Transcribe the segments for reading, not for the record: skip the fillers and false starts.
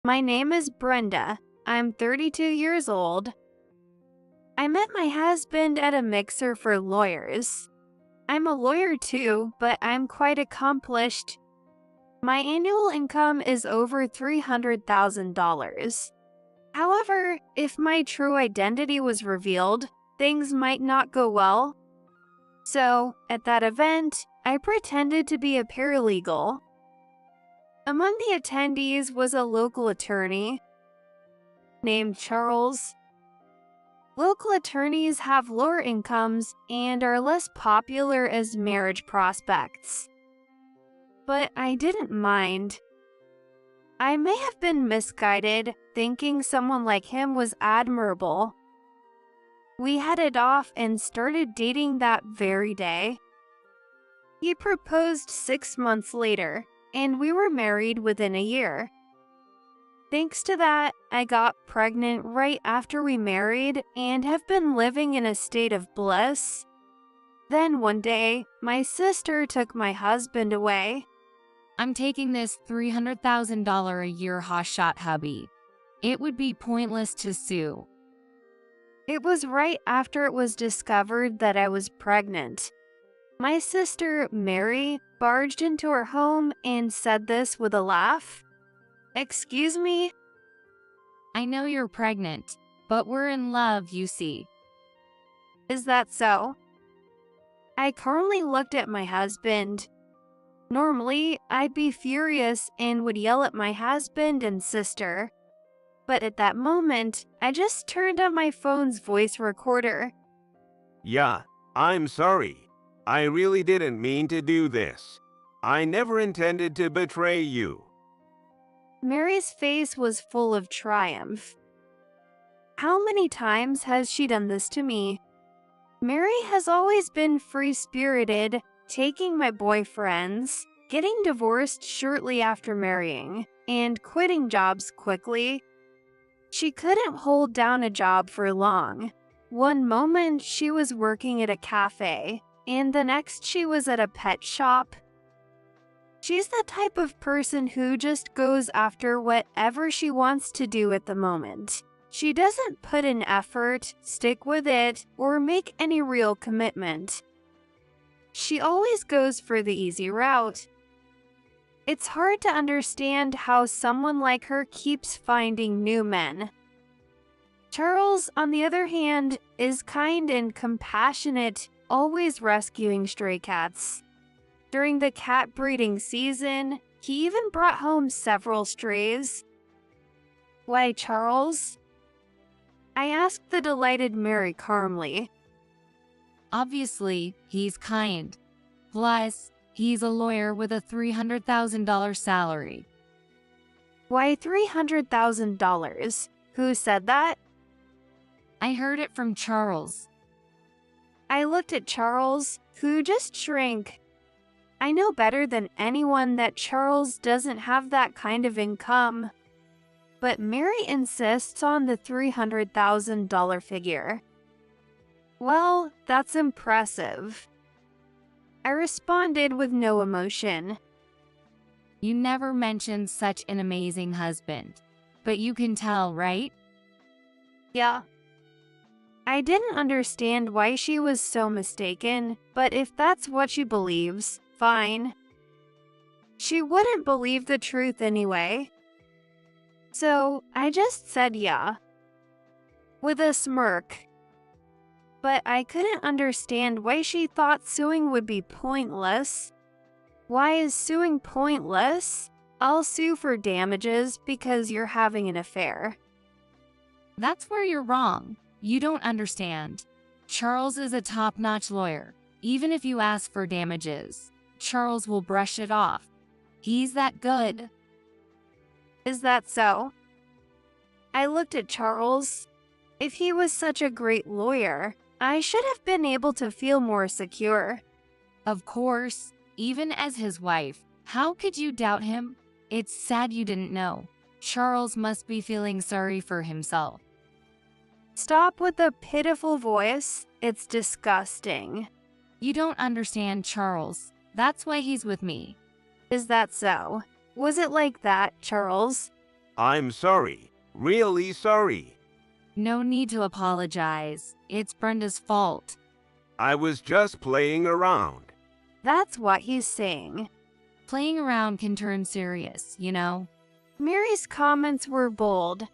My name is Brenda. I'm 32 years old. I met my husband at a mixer for lawyers. I'm a lawyer too, but I'm quite accomplished. My annual income is over $300,000. However, if my true identity was revealed, things might not go well. So, at that event, I pretended to be a paralegal. Among the attendees was a local attorney named Charles. Local attorneys have lower incomes and are less popular as marriage prospects. But I didn't mind. I may have been misguided, thinking someone like him was admirable. We headed off and started dating that very day. He proposed 6 months later, and we were married within a year. Thanks to that, I got pregnant right after we married and have been living in a state of bliss. Then one day, my sister took my husband away. I'm taking this $300,000 a year hotshot hubby. It would be pointless to sue. It was right after it was discovered that I was pregnant. My sister, Mary, barged into her home and said this with a laugh. "Excuse me?" I know you're pregnant, but we're in love, you see. "Is that so?" I calmly looked at my husband. Normally, I'd be furious and would yell at my husband and sister. But at that moment, I just turned on my phone's voice recorder. Yeah, I'm sorry. I really didn't mean to do this. I never intended to betray you. Mary's face was full of triumph. How many times has she done this to me? Mary has always been free-spirited, taking my boyfriends, getting divorced shortly after marrying, and quitting jobs quickly. She couldn't hold down a job for long. One moment she was working at a cafe, and the next she was at a pet shop. She's the type of person who just goes after whatever she wants to do at the moment. She doesn't put in effort, stick with it, or make any real commitment. She always goes for the easy route. It's hard to understand how someone like her keeps finding new men. Charles, on the other hand, is kind and compassionate, always rescuing stray cats. During the cat breeding season, he even brought home several strays. "Why, Charles?" I asked the delighted Mary calmly. Obviously, he's kind. Plus, he's a lawyer with a $300,000 salary. "Why $300,000? Who said that?" I heard it from Charles. I looked at Charles, who just shrank. I know better than anyone that Charles doesn't have that kind of income. But Mary insists on the $300,000 figure. "Well, that's impressive." I responded with no emotion. You never mentioned such an amazing husband. But you can tell, right? "Yeah." I didn't understand why she was so mistaken, but if that's what she believes, fine. She wouldn't believe the truth anyway. So I just said yeah, with a smirk. But I couldn't understand why she thought suing would be pointless. Why is suing pointless? I'll sue for damages because you're having an affair. That's where you're wrong. You don't understand. Charles is a top-notch lawyer. Even if you ask for damages, Charles will brush it off. He's that good. Is that so? I looked at Charles. If he was such a great lawyer, I should have been able to feel more secure. Of course, even as his wife, how could you doubt him? It's sad you didn't know. Charles must be feeling sorry for himself. Stop with the pitiful voice. It's disgusting. You don't understand Charles. That's why he's with me. Is that so? Was it like that, Charles? I'm sorry. Really sorry. No need to apologize. It's Brenda's fault. I was just playing around. That's what he's saying. Playing around can turn serious, you know? Mary's comments were bold.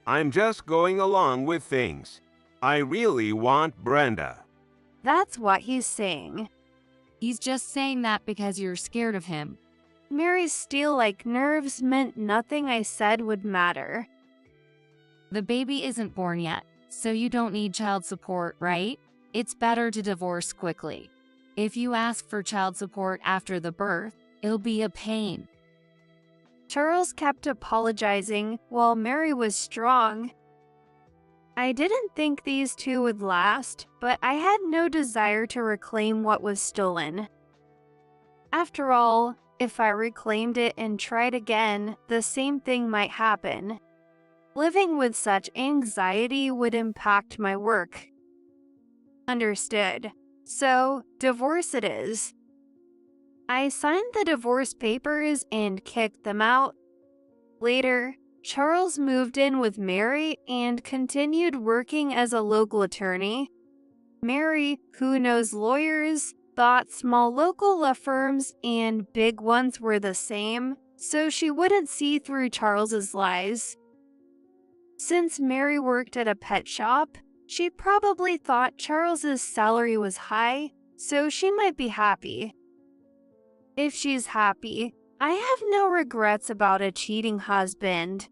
I'm just going along with things. I really want Brenda. That's what he's saying. He's just saying that because you're scared of him. Mary's steel-like nerves meant nothing I said would matter. The baby isn't born yet, so you don't need child support, right? It's better to divorce quickly. If you ask for child support after the birth, it'll be a pain. Charles kept apologizing while Mary was strong. I didn't think these two would last, but I had no desire to reclaim what was stolen. After all, if I reclaimed it and tried again, the same thing might happen. Living with such anxiety would impact my work. Understood. So, divorce it is. I signed the divorce papers and kicked them out. Later, Charles moved in with Mary and continued working as a local attorney. Mary, who knows lawyers, thought small local law firms and big ones were the same, so she wouldn't see through Charles's lies. Since Mary worked at a pet shop, she probably thought Charles's salary was high, so she might be happy. If she's happy, I have no regrets about a cheating husband.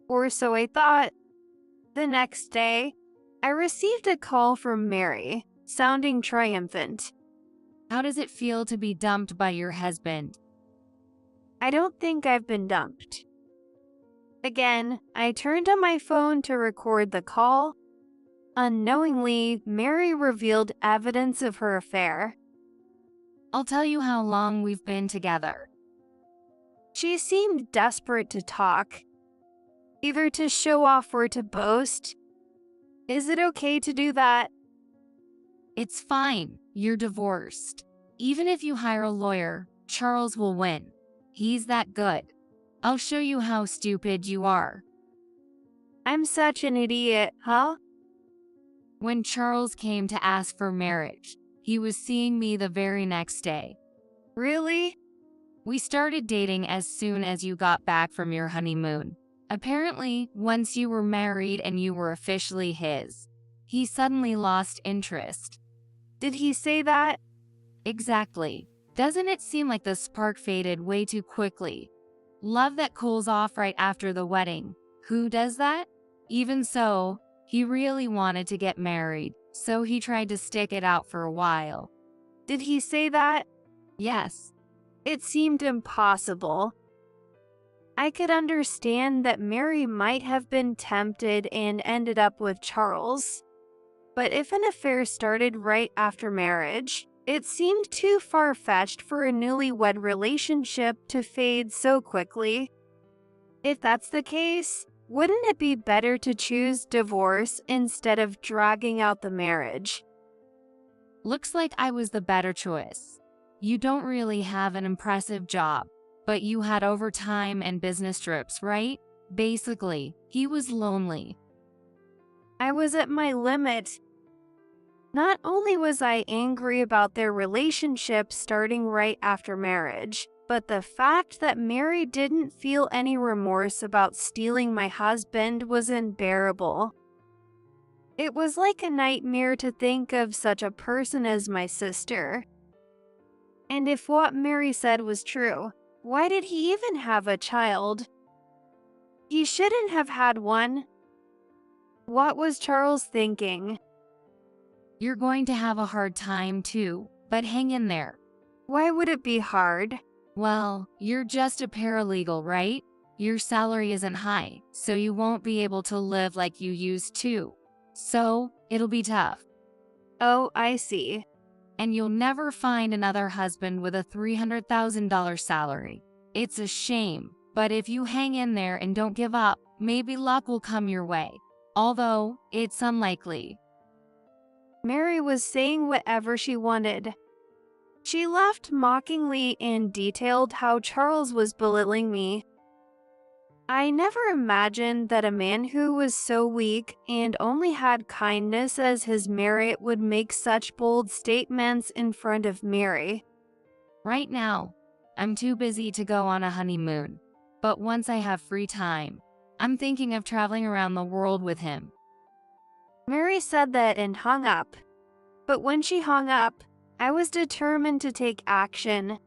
Or so I thought. The next day, I received a call from Mary, sounding triumphant. How does it feel to be dumped by your husband? I don't think I've been dumped. Again, I turned on my phone to record the call. Unknowingly, Mary revealed evidence of her affair. I'll tell you how long we've been together. She seemed desperate to talk, either to show off or to boast. Is it okay to do that? It's fine, you're divorced. Even if you hire a lawyer, Charles will win. He's that good. I'll show you how stupid you are. I'm such an idiot, huh? When Charles came to ask for marriage, he was seeing me the very next day. Really? We started dating as soon as you got back from your honeymoon. Apparently, once you were married and you were officially his, he suddenly lost interest. Did he say that? Exactly. Doesn't it seem like the spark faded way too quickly? Love that cools off right after the wedding. Who does that? Even so, he really wanted to get married, so he tried to stick it out for a while. Did he say that? Yes. It seemed impossible. I could understand that Mary might have been tempted and ended up with Charles. But if an affair started right after marriage, it seemed too far-fetched for a newlywed relationship to fade so quickly. If that's the case, wouldn't it be better to choose divorce instead of dragging out the marriage? Looks like I was the better choice. You don't really have an impressive job, but you had overtime and business trips, right? Basically, he was lonely. I was at my limit. Not only was I angry about their relationship starting right after marriage, but the fact that Mary didn't feel any remorse about stealing my husband was unbearable. It was like a nightmare to think of such a person as my sister. And if what Mary said was true, why did he even have a child? He shouldn't have had one. What was Charles thinking? You're going to have a hard time too, but hang in there. Why would it be hard? Well, you're just a paralegal, right? Your salary isn't high, so you won't be able to live like you used to. So, it'll be tough. Oh, I see. And you'll never find another husband with a $300,000 salary. It's a shame, but if you hang in there and don't give up, maybe luck will come your way. Although, it's unlikely. Mary was saying whatever she wanted. She laughed mockingly and detailed how Charles was belittling me. I never imagined that a man who was so weak and only had kindness as his merit would make such bold statements in front of Mary. Right now, I'm too busy to go on a honeymoon. But once I have free time, I'm thinking of traveling around the world with him. Mary said that and hung up. But when she hung up, I was determined to take action.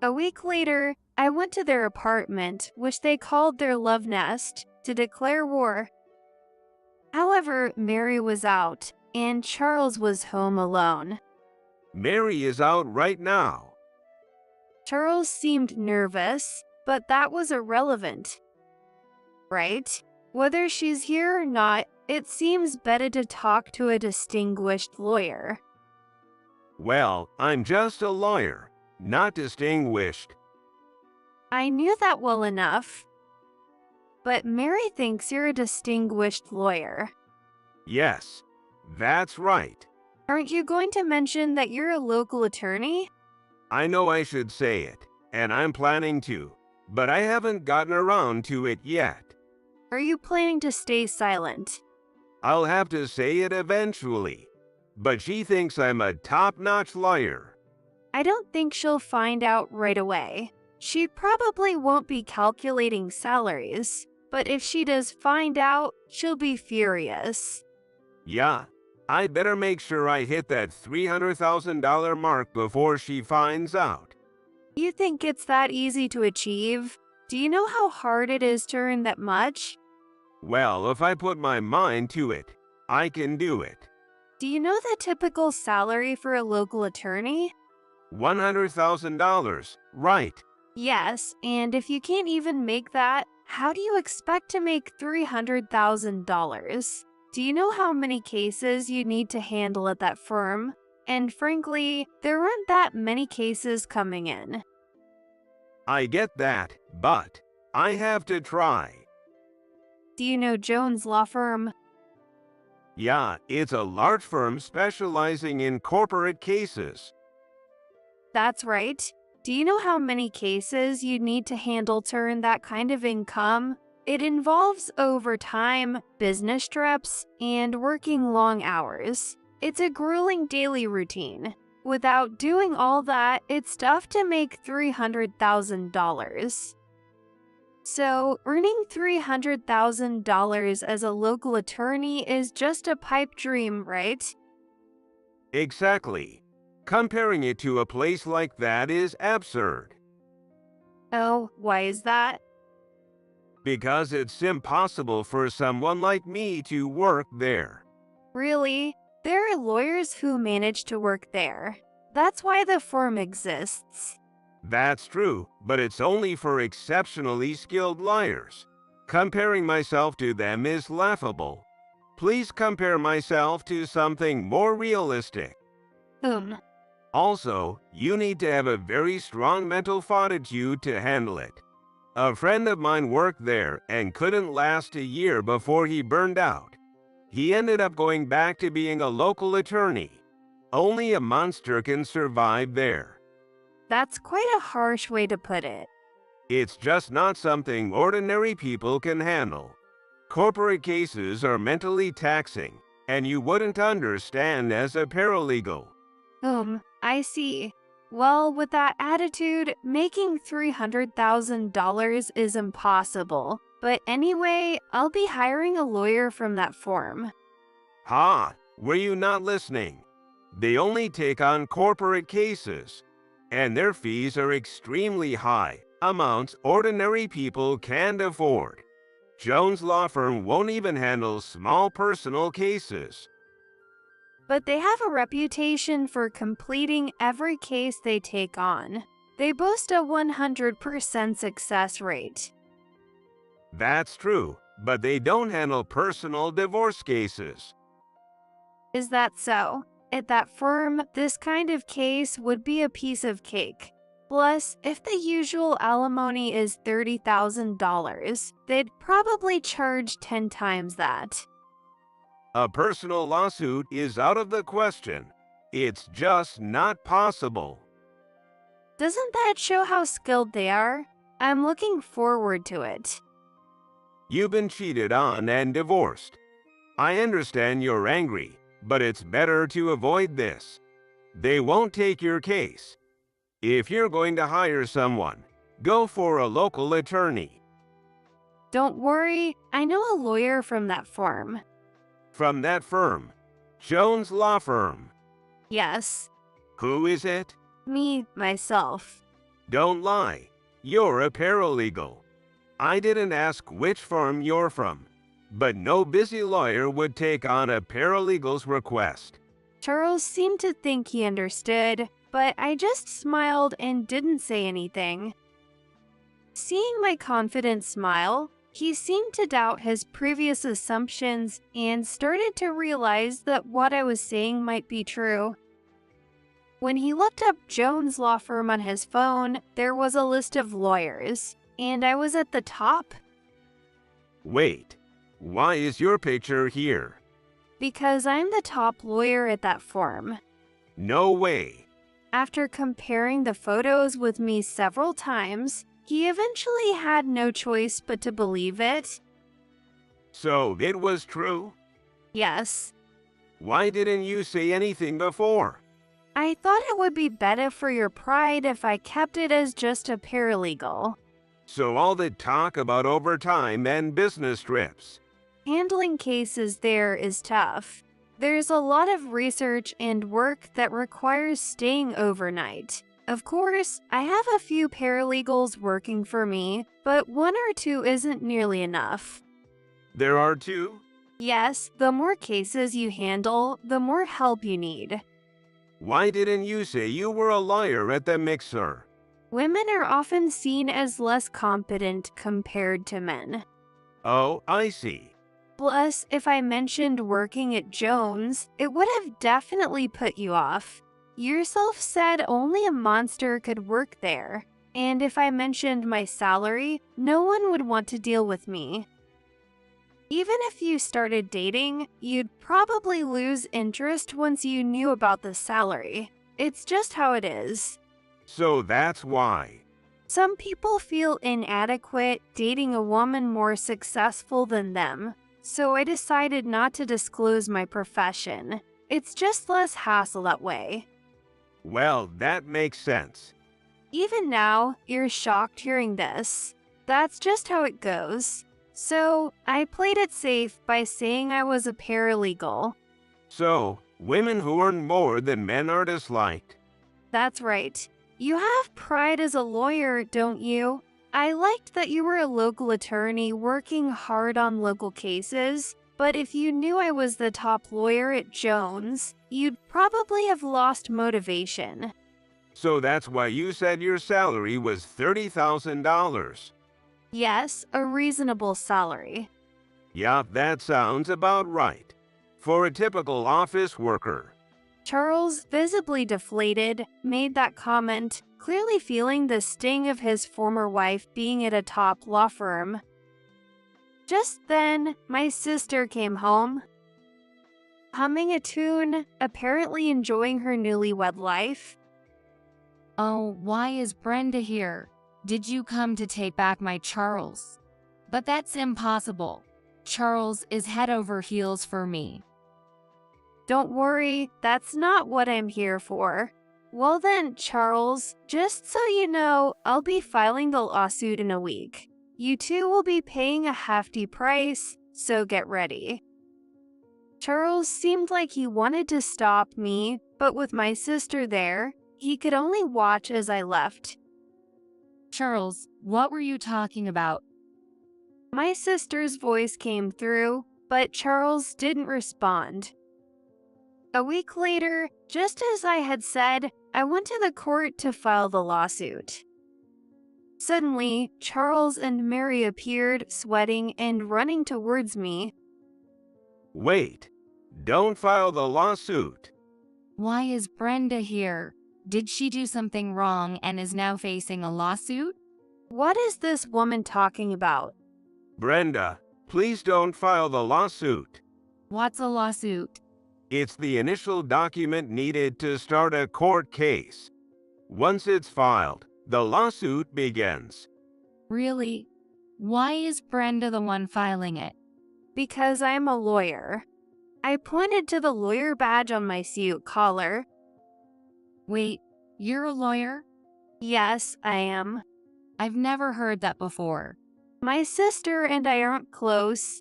A week later, I went to their apartment, which they called their love nest, to declare war. However, Mary was out, and Charles was home alone. Mary is out right now. Charles seemed nervous, but that was irrelevant. Right? Whether she's here or not, it seems better to talk to a distinguished lawyer. Well, I'm just a lawyer, not distinguished. I knew that well enough. But Mary thinks you're a distinguished lawyer. Yes, that's right. Aren't you going to mention that you're a local attorney? I know I should say it, and I'm planning to, but I haven't gotten around to it yet. Are you planning to stay silent? I'll have to say it eventually, but she thinks I'm a top-notch lawyer. I don't think she'll find out right away. She probably won't be calculating salaries, but if she does find out, she'll be furious. Yeah, I better make sure I hit that $300,000 mark before she finds out. You think it's that easy to achieve? Do you know how hard it is to earn that much? Well, if I put my mind to it, I can do it. Do you know the typical salary for a local attorney? $100,000, right. Yes, and if you can't even make that, how do you expect to make $300,000? Do you know how many cases you need to handle at that firm? And frankly, there aren't that many cases coming in. I get that, but I have to try. Do you know Jones Law Firm? Yeah, it's a large firm specializing in corporate cases. That's right. Do you know how many cases you need to handle to earn that kind of income? It involves overtime, business trips, and working long hours. It's a grueling daily routine. Without doing all that, it's tough to make $300,000. So, earning $300,000 as a local attorney is just a pipe dream, right? Exactly. Comparing it to a place like that is absurd. Oh, why is that? Because it's impossible for someone like me to work there. Really? There are lawyers who manage to work there. That's why the firm exists. That's true, but it's only for exceptionally skilled lawyers. Comparing myself to them is laughable. Please compare myself to something more realistic. Also, you need to have a very strong mental fortitude to handle it. A friend of mine worked there and couldn't last a year before he burned out. He ended up going back to being a local attorney. Only a monster can survive there. That's quite a harsh way to put it. It's just not something ordinary people can handle. Corporate cases are mentally taxing, and you wouldn't understand as a paralegal. I see. Well, with that attitude, making $300,000 is impossible. But anyway, I'll be hiring a lawyer from that firm. Ha! Were you not listening? They only take on corporate cases, and their fees are extremely high, amounts ordinary people can't afford. Jones Law Firm won't even handle small personal cases. But they have a reputation for completing every case they take on. They boast a 100% success rate. That's true, but they don't handle personal divorce cases. Is that so? At that firm, this kind of case would be a piece of cake. Plus, if the usual alimony is $30,000, they'd probably charge 10 times that. A personal lawsuit is out of the question. It's just not possible. Doesn't that show how skilled they are? I'm looking forward to it. You've been cheated on and divorced. I understand you're angry, but it's better to avoid this. They won't take your case. If you're going to hire someone, go for a local attorney. Don't worry, I know a lawyer from that firm. From that firm, Jones Law Firm. Yes, Who is it? me, myself. Don't lie. You're a paralegal. I didn't ask which firm you're from, but no busy lawyer would take on a paralegal's request. Charles seemed to think he understood, but I just smiled and didn't say anything. Seeing my confident smile, he seemed to doubt his previous assumptions and started to realize that what I was saying might be true. When he looked up Jones Law Firm on his phone, there was a list of lawyers, and I was at the top. Wait, why is your picture here? Because I'm the top lawyer at that firm. No way. After comparing the photos with me several times, he eventually had no choice but to believe it. So it was true? Yes, Why didn't you say anything before? I thought it would be better for your pride if I kept it as just a paralegal. So all the talk about overtime and business trips. Handling cases there is tough. There's a lot of research and work that requires staying overnight. Of course, I have a few paralegals working for me, but one or two isn't nearly enough. There are two? Yes, the more cases you handle, the more help you need. Why didn't you say you were a lawyer at the mixer? Women are often seen as less competent compared to men. Oh, I see. Plus, if I mentioned working at Jones, it would have definitely put you off. Yourself said only a monster could work there, and if I mentioned my salary, no one would want to deal with me. Even if you started dating, you'd probably lose interest once you knew about the salary. It's just how it is. So that's why. Some people feel inadequate dating a woman more successful than them, so I decided not to disclose my profession. It's just less hassle that way. Well, that makes sense. Even now, you're shocked hearing this. That's just how it goes. So, I played it safe by saying I was a paralegal. So, women who earn more than men are disliked. That's right. You have pride as a lawyer, don't you? I liked that you were a local attorney working hard on local cases, but if you knew I was the top lawyer at Jones, you'd probably have lost motivation. So that's why you said your salary was $30,000. Yes, a reasonable salary. Yeah, that sounds about right. For a typical office worker. Charles, visibly deflated, made that comment, clearly feeling the sting of his former wife being at a top law firm. Just then, my sister came home, humming a tune, apparently enjoying her newlywed life. Oh, why is Brenda here? Did you come to take back my Charles? But that's impossible. Charles is head over heels for me. Don't worry, that's not what I'm here for. Well then, Charles, just so you know, I'll be filing the lawsuit in a week. You two will be paying a hefty price, so get ready. Charles seemed like he wanted to stop me, but with my sister there, he could only watch as I left. Charles, what were you talking about? My sister's voice came through, but Charles didn't respond. A week later, just as I had said, I went to the court to file the lawsuit. Suddenly, Charles and Mary appeared, sweating and running towards me. Wait, don't file the lawsuit. Why is Brenda here? Did she do something wrong and is now facing a lawsuit? What is this woman talking about? Brenda, please don't file the lawsuit. What's a lawsuit? It's the initial document needed to start a court case. Once it's filed, the lawsuit begins. Really? Why is Brenda the one filing it? Because I'm a lawyer. I pointed to the lawyer badge on my suit collar. Wait, you're a lawyer? Yes, I am. I've never heard that before. My sister and I aren't close.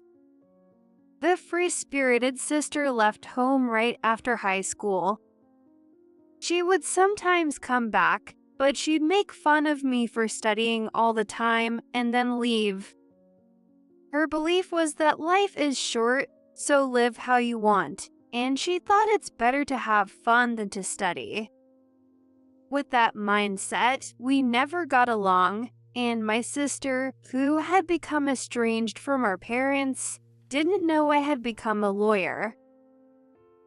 The free-spirited sister left home right after high school. She would sometimes come back, but she'd make fun of me for studying all the time and then leave. Her belief was that life is short, so live how you want, and she thought it's better to have fun than to study. With that mindset, we never got along, and my sister, who had become estranged from our parents, didn't know I had become a lawyer.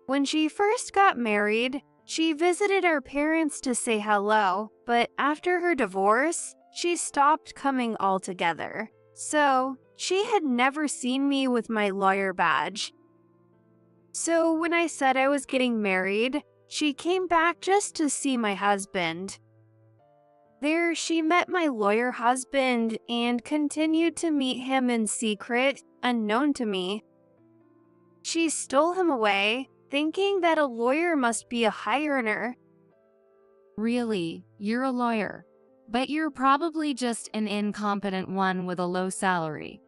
When she first got married, she visited our parents to say hello, but after her divorce, she stopped coming altogether. So, she had never seen me with my lawyer badge. So when I said I was getting married, she came back just to see my husband. There, she met my lawyer husband and continued to meet him in secret, unknown to me. She stole him away, thinking that a lawyer must be a high earner. Really, you're a lawyer, but you're probably just an incompetent one with a low salary.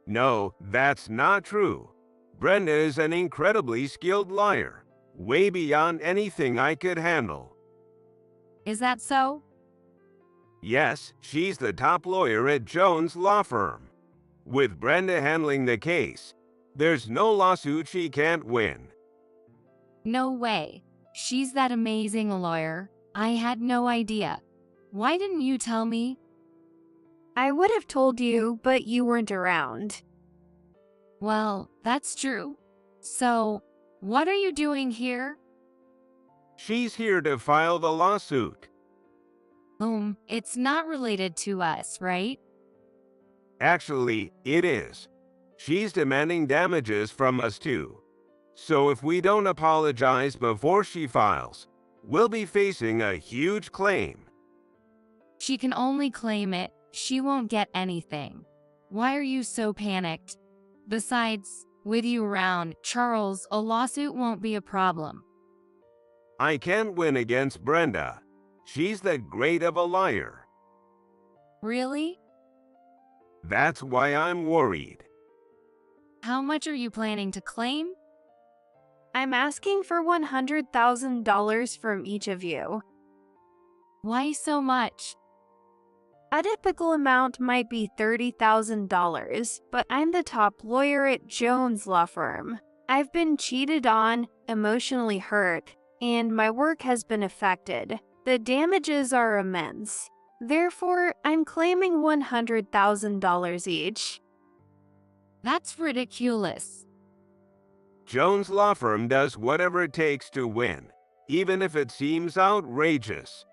No, that's not true. Brenda is an incredibly skilled liar, way beyond anything I could handle. Is that so? Yes, she's the top lawyer at Jones' law firm. With Brenda handling the case, there's no lawsuit she can't win. No way. She's that amazing a lawyer. I had no idea. Why didn't you tell me? I would have told you, but you weren't around. Well, that's true. So, what are you doing here? She's here to file the lawsuit. It's not related to us, right? Actually, it is. She's demanding damages from us too. So if we don't apologize before she files, we'll be facing a huge claim. She can only claim it. She won't get anything. Why are you so panicked? Besides, with you around, Charles, a lawsuit won't be a problem. I can't win against Brenda. She's that great of a liar. Really? That's why I'm worried. How much are you planning to claim? I'm asking for $100,000 from each of you. Why so much? A typical amount might be $30,000, but I'm the top lawyer at Jones' law firm. I've been cheated on, emotionally hurt, and my work has been affected. The damages are immense. Therefore, I'm claiming $100,000 each. That's ridiculous. Jones' law firm does whatever it takes to win, even if it seems outrageous.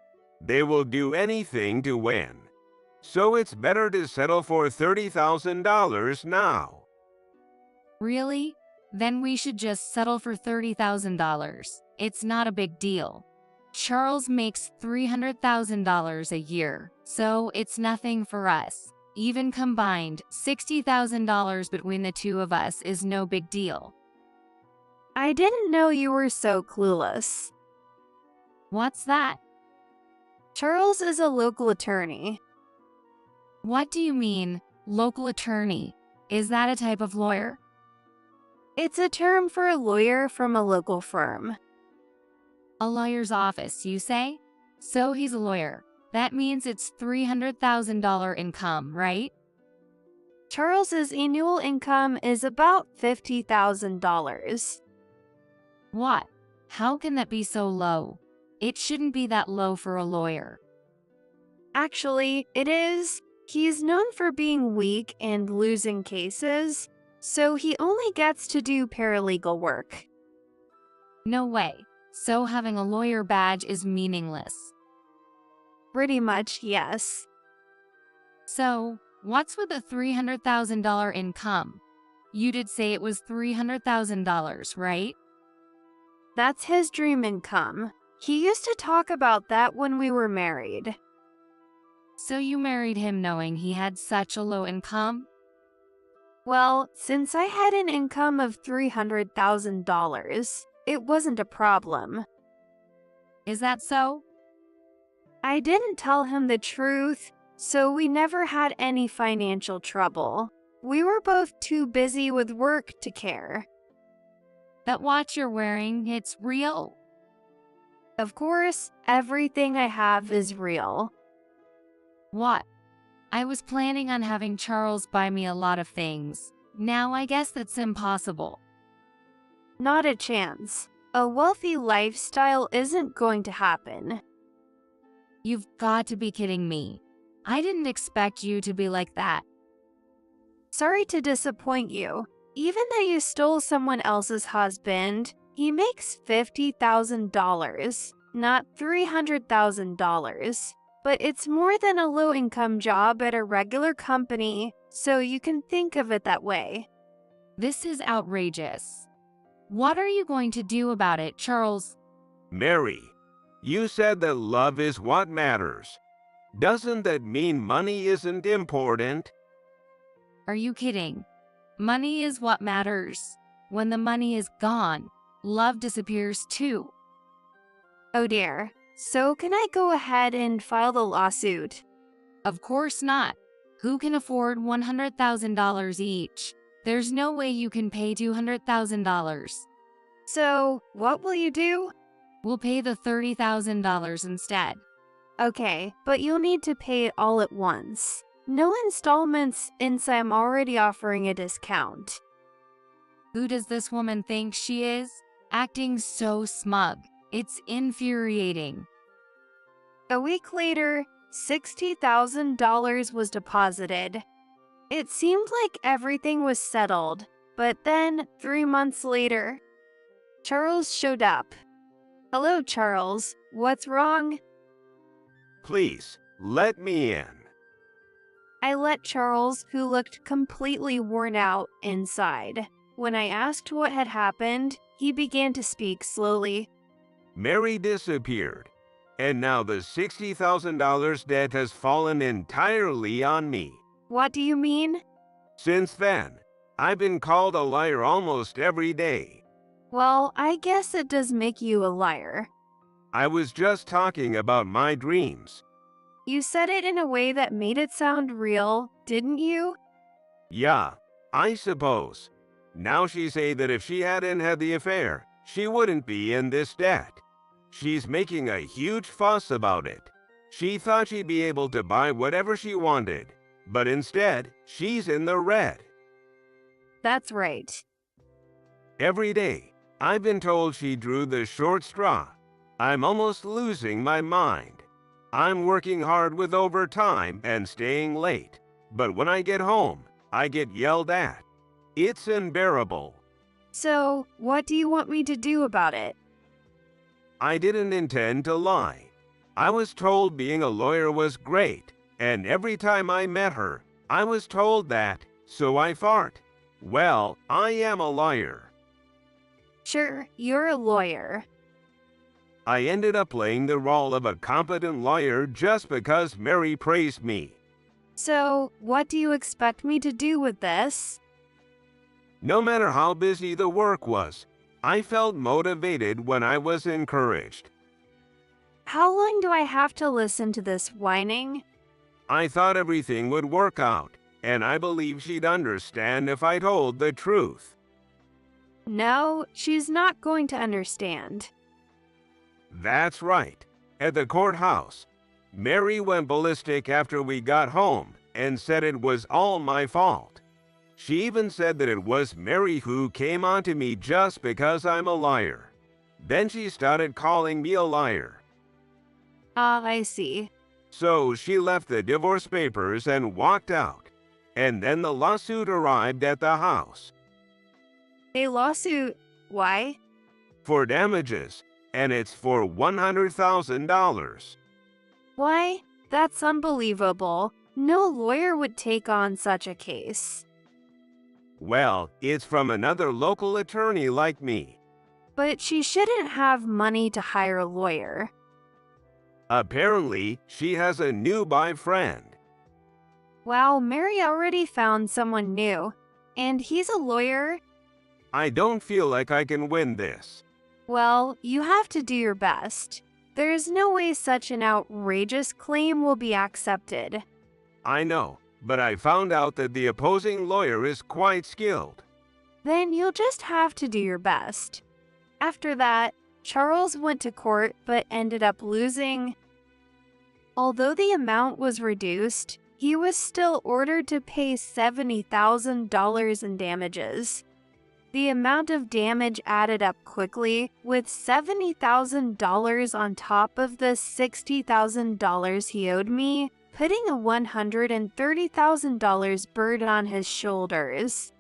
They will do anything to win. So it's better to settle for $30,000 now. Really? Then we should just settle for $30,000. It's not a big deal. Charles makes $300,000 a year, so it's nothing for us. Even combined, $60,000 between the two of us is no big deal. I didn't know you were so clueless. What's that? Charles is a local attorney. What do you mean, local attorney? Is that a type of lawyer? It's a term for a lawyer from a local firm. A lawyer's office, you say? So he's a lawyer. That means it's $300,000 income, right? Charles's annual income is about $50,000. What? How can that be so low? It shouldn't be that low for a lawyer. Actually, it is. He's known for being weak and losing cases, so he only gets to do paralegal work. No way. So having a lawyer badge is meaningless. Pretty much, yes. So, what's with the $300,000 income? You did say it was $300,000, right? That's his dream income. He used to talk about that when we were married. So you married him knowing he had such a low income? Well, since I had an income of $300,000, it wasn't a problem. Is that so? I didn't tell him the truth, so we never had any financial trouble. We were both too busy with work to care. That watch you're wearing, it's real? Of course, everything I have is real. What? I was planning on having Charles buy me a lot of things. Now I guess that's impossible. Not a chance. A wealthy lifestyle isn't going to happen. You've got to be kidding me. I didn't expect you to be like that. Sorry to disappoint you. Even though you stole someone else's husband, he makes $50,000, not $300,000. But it's more than a low-income job at a regular company, so you can think of it that way. This is outrageous. What are you going to do about it, Charles? Mary, you said that love is what matters. Doesn't that mean money isn't important? Are you kidding? Money is what matters. When the money is gone, love disappears too. Oh dear. So can I go ahead and file the lawsuit? Of course not. Who can afford $100,000 each? There's no way you can pay $200,000. So, what will you do? We'll pay the $30,000 instead. Okay, but you'll need to pay it all at once. No installments, since I'm already offering a discount. Who does this woman think she is? Acting so smug. It's infuriating. A week later, $60,000 was deposited. It seemed like everything was settled, but then, 3 months later, Charles showed up. Hello, Charles. What's wrong? Please, let me in. I let Charles, who looked completely worn out, inside. When I asked what had happened, he began to speak slowly. Mary disappeared, and now the $60,000 debt has fallen entirely on me. What do you mean? Since then, I've been called a liar almost every day. Well, I guess it does make you a liar. I was just talking about my dreams. You said it in a way that made it sound real, didn't you? Yeah, I suppose. Now she say that if she hadn't had the affair, she wouldn't be in this debt. She's making a huge fuss about it. She thought she'd be able to buy whatever she wanted, but instead, she's in the red. That's right. Every day, I've been told she drew the short straw. I'm almost losing my mind. I'm working hard with overtime and staying late, but when I get home, I get yelled at. It's unbearable. So, what do you want me to do about it? I didn't intend to lie. I was told being a lawyer was great, and every time I met her, I was told that, so I fart. Well, I am a liar. Sure, you're a lawyer. I ended up playing the role of a competent lawyer just because Mary praised me. So, what do you expect me to do with this? No matter how busy the work was, I felt motivated when I was encouraged. How long do I have to listen to this whining? I thought everything would work out, and I believed she'd understand if I told the truth. No, she's not going to understand. That's right. At the courthouse, Mary went ballistic after we got home and said it was all my fault. She even said that it was Mary who came onto me just because I'm a liar. Then she started calling me a liar. Ah, I see. So she left the divorce papers and walked out. And then the lawsuit arrived at the house. A lawsuit? Why? For damages, and it's for $100,000. Why? That's unbelievable. No lawyer would take on such a case. Well, it's from another local attorney like me. But she shouldn't have money to hire a lawyer. Apparently, she has a new boyfriend. Wow, Mary already found someone new. And he's a lawyer? I don't feel like I can win this. Well, you have to do your best. There's no way such an outrageous claim will be accepted. I know, but I found out that the opposing lawyer is quite skilled. Then you'll just have to do your best. After that, Charles went to court but ended up losing. Although the amount was reduced, he was still ordered to pay $70,000 in damages. The amount of damage added up quickly, with $70,000 on top of the $60,000 he owed me, putting a $130,000 burden on his shoulders.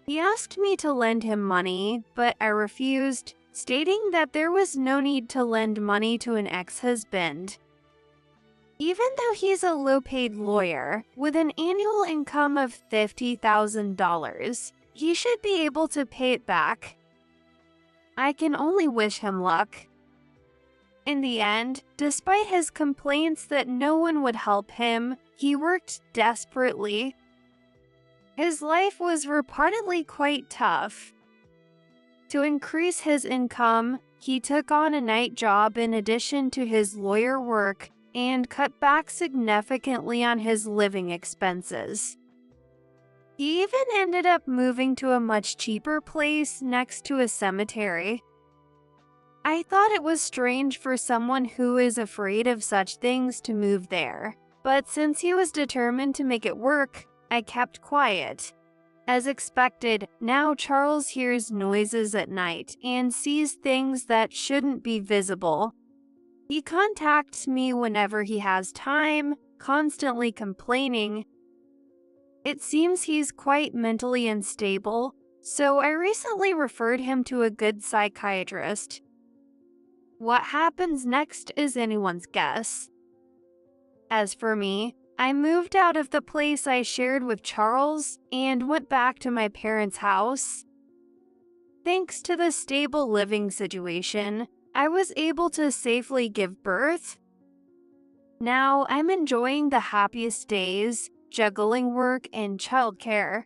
He asked me to lend him money, but I refused, stating that there was no need to lend money to an ex-husband. Even though he's a low-paid lawyer with an annual income of $50,000, he should be able to pay it back. I can only wish him luck. In the end, despite his complaints that no one would help him, he worked desperately. His life was reportedly quite tough. To increase his income, he took on a night job in addition to his lawyer work and cut back significantly on his living expenses. He even ended up moving to a much cheaper place next to a cemetery. I thought it was strange for someone who is afraid of such things to move there, but since he was determined to make it work, I kept quiet. As expected, now Charles hears noises at night and sees things that shouldn't be visible. He contacts me whenever he has time, constantly complaining. It seems he's quite mentally unstable, so I recently referred him to a good psychiatrist. What happens next is anyone's guess. As for me, I moved out of the place I shared with Charles and went back to my parents' house. Thanks to the stable living situation, I was able to safely give birth. Now I'm enjoying the happiest days, juggling work and childcare.